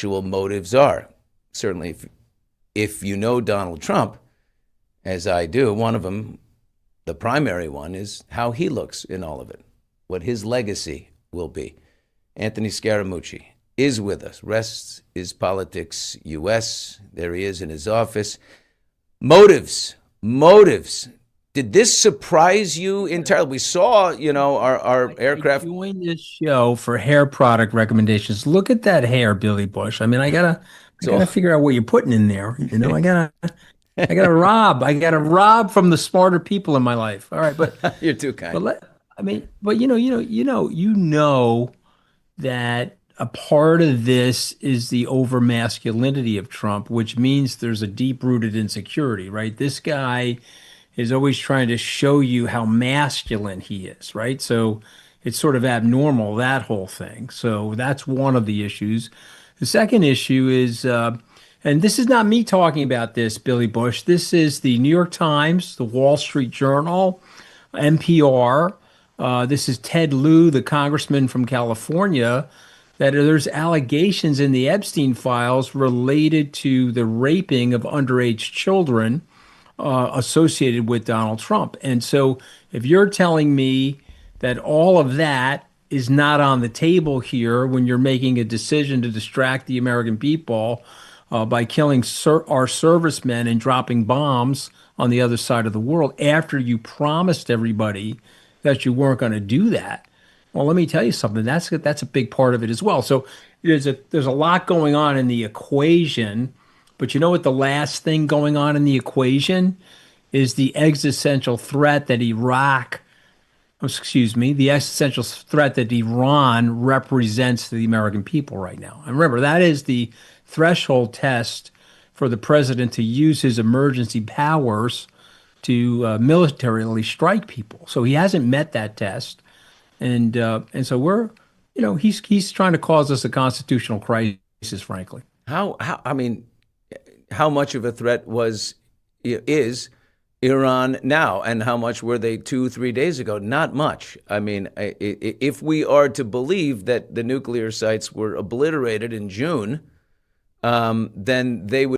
actual motives are. Certainly, if you know Donald Trump, as I do, one of them, the primary one, is how he looks in all of it, what his legacy will be. Anthony Scaramucci is with us. Rest is Politics US. There he is in his office. Motives. Did this surprise you entirely? We saw, our aircraft. I joined this show for hair product recommendations. Look at that hair, Billy Bush. I mean, I So gotta figure out what you're putting in there. I gotta rob from the smarter people in my life. All right, you're too kind. but I mean, but you know that a part of this is the over masculinity of Trump, which means there's a deep-rooted insecurity, right? This guy is always trying to show you how masculine he is, right? So it's sort of abnormal, that whole thing. So that's one of the issues. The second issue is, and this is not me talking about this, Billy Bush. This is the New York Times, the Wall Street Journal, NPR. This is Ted Lieu, the congressman from California, that there's allegations in the Epstein files related to the raping of underage children associated with Donald Trump. And so if you're telling me that all of that is not on the table here when you're making a decision to distract the American people by killing our servicemen and dropping bombs on the other side of the world after you promised everybody that you weren't going to do that. Well, let me tell you something. That's a big part of it as well. So there's a lot going on in the equation, but you know what the last thing going on in the equation is the existential threat that the existential threat that Iran represents to the American people right now. And remember, that is the threshold test for the president to use his emergency powers to militarily strike people. So he hasn't met that test, and so he's trying to cause us a constitutional crisis, frankly. I mean, how much of a threat is Iran now, and how much were they 2, 3 days ago? Not much. I mean, if we are to believe that the nuclear sites were obliterated in June, then they would.